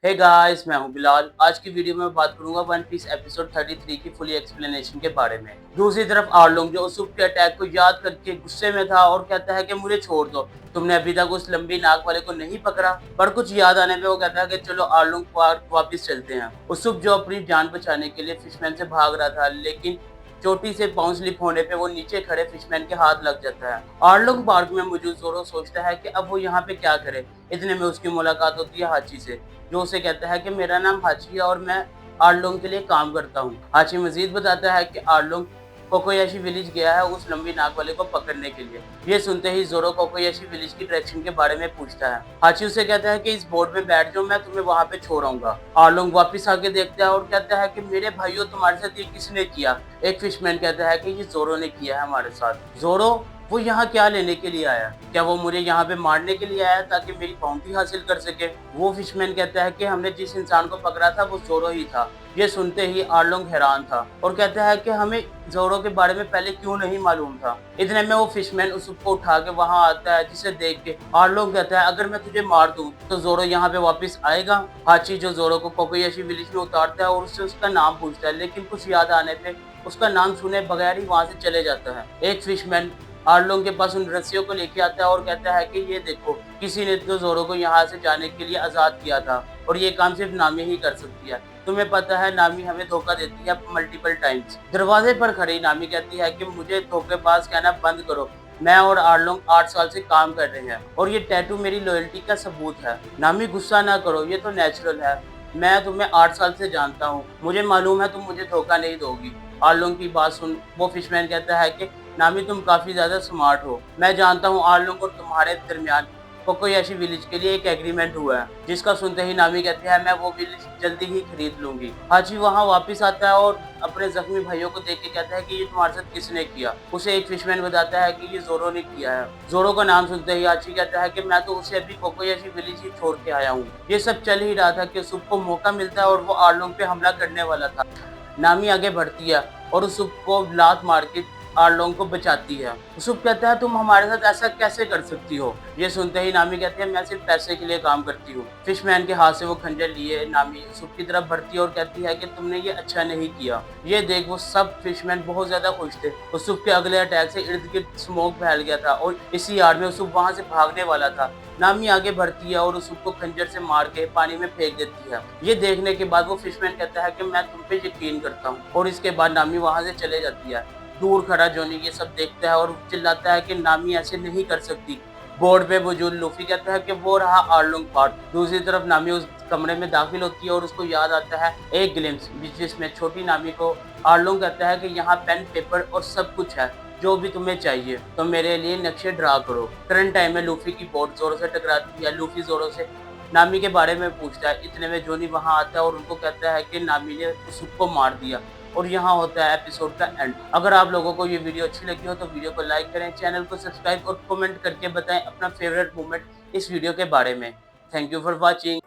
Hey guys, मैं हूं बिलाल। आज की वीडियो में बात करूंगा वन पीस एपिसोड 33 की फुली एक्सप्लेनेशन के बारे में। दूसरी तरफ आर्लोंग जो उसूब के अटैक को याद करके गुस्से में था और कहता है कि मुझे छोड़ दो, तुमने अभी तक उस लंबी नाक वाले को नहीं पकड़ा। पर कुछ याद आने पे वो कहता है कि चलो आर्लोंग पार्क वापस चलते हैं। उसूब जो अपनी जान बचाने के लिए फिशमैन से भाग रहा था, लेकिन चोटी से पांव स्लिप होने पे वो नीचे खड़े फिशमैन के हाथ लग जाता है। आर्लोंग पार्क में मौजूद जोरो सोचता है कि अब वो यहाँ पे क्या करे। इतने में उसकी मुलाकात होती है हाची से, जो उसे कहता है कि मेरा नाम हाची है और मैं आर्लोंग के लिए काम करता हूँ। हाची मजीद बताता है कि आर्लोंग कोकोयाशी विलेज गया है उस लंबी नाक वाले को पकड़ने के लिए। ये सुनते ही जोरो कोकोयाशी विलेज की डायरेक्शन के बारे में पूछता है। हाची उसे कहता है कि इस बोर्ड में बैठ जाओ, मैं तुम्हें वहां पे छोड़ आऊंगा। आर्लोंग वापस आके देखता है और कहता है कि मेरे भाइयों, तुम्हारे साथ ये किसने किया। एक फिशमैन कहता है कि ये जोरो ने किया है हमारे साथ। जोरो, वो यहाँ क्या लेने के लिए आया? क्या वो मुझे यहाँ पे मारने के लिए आया ताकि मेरी बाउंटी हासिल कर सके? वो फिशमैन कहता है कि हमने जिस इंसान को पकड़ा था वो जोरो ही था। ये सुनते ही आर्लोंग हैरान था और कहता है कि हमें जोरो के बारे में पहले क्यों नहीं मालूम था। इतने में वो फिशमैन उसको उठा के वहां आता है, जिसे देख के आर्लोंग कहता है अगर मैं तुझे मार दूं तो जोरो यहाँ पे वापस आएगा। हाची जो जोरो को कोकोयाशी विलेज में उतारता है और उससे उसका नाम पूछता है, लेकिन कुछ याद आने पे उसका नाम सुने बगैर ही वहां से चले जाता है। एक फिशमैन आर्लोंग के पास उन रस्सियों को लेके आता है और कहता है कि ये देखो, किसी ने तो जोरो को यहाँ से जाने के लिए आजाद किया था और ये काम सिर्फ नामी ही कर सकती है। तुम्हें पता है नामी हमें धोखा देती है मल्टीपल टाइम्स। दरवाजे पर खड़ी नामी कहती है कि मुझे धोखेबाज कहना बंद करो, मैं और आर्लोंग 8 साल से काम कर रहे हैं और ये टैटू मेरी लॉयल्टी का सबूत है। नामी गुस्सा ना करो, ये तो नेचुरल है। मैं तुम्हें 8 साल से जानता हूँ, मुझे मालूम है तुम मुझे धोखा नहीं दोगी। आर्लोंग की बात सुन वो फिशमैन कहता है कि नामी तुम काफी ज्यादा स्मार्ट हो। मैं जानता हूँ आर्लोंग और तुम्हारे दरमियान कोकोयाशी विलेज के लिए एक एग्रीमेंट हुआ है, जिसका सुनते ही नामी कहते हैं मैं वो विलेज जल्दी ही खरीद लूंगी। हाची वहाँ वापस आता है और अपने जख्मी भाइयों को देख के कहता है कि ये तुम्हारे साथ किसने किया। उसे एक फिशमैन बताता है कि ये जोरो ने किया है। जोरो का नाम सुनते ही हाची कहता है कि मैं तो उसे अभी कोकोयाशी विलेज ही छोड़ के आया हूँ। ये सब चल ही रहा था कि सुब को मौका मिलता है और वो आर्लोंग पे हमला करने वाला था। नामी आगे बढ़ती है और उस को लात मार के आर्लोंग को बचाती है। उसुप कहता है तुम हमारे साथ ऐसा कैसे कर सकती हो। ये सुनते ही नामी कहती है मैं सिर्फ पैसे के लिए काम करती हूँ। फिशमैन के हाथ से वो खंजर लिए नामी उसुप की तरफ बढ़ती है और कहती है कि तुमने ये अच्छा नहीं किया। ये देख वो सब फिशमैन बहुत ज्यादा खुश थे। उसुप के अगले अटैक से इर्द गिर्द स्मोक फैल गया था और इसी आड़ में उसुप वहां से भागने वाला था। नामी आगे बढ़ती है और उसको खंजर से मार के पानी में फेंक देती है। ये देखने के बाद वो फिशमैन कहता है कि मैं तुम पे यकीन करता हूँ और इसके बाद नामी वहां से चले जाती है। दूर खड़ा जॉनी ये सब देखता है और चिल्लाता है कि नामी ऐसे नहीं कर सकती। बोर्ड पे मौजूद लूफी कहता है कि वो रहा आर्लोंग पार्क। दूसरी तरफ नामी उस कमरे में दाखिल होती है और उसको याद आता है एक ग्लिम्स, जिसमें छोटी नामी को आर्लोंग कहता है कि यहाँ पेन पेपर और सब कुछ है, जो भी तुम्हें चाहिए तो मेरे लिए नक्शे ड्रा करो। करंट टाइम में लूफी की बोट जोरों से टकराती है। लूफी जोरों से नामी के बारे में पूछता है। इतने में जोनी वहां आता है और उनको कहता है कि नामी ने उसको मार दिया और यहाँ होता है एपिसोड का एंड। अगर आप लोगों को ये वीडियो अच्छी लगी हो तो वीडियो को लाइक करें, चैनल को सब्सक्राइब और कमेंट करके बताएं अपना फेवरेट मोमेंट इस वीडियो के बारे में। Thank you for watching.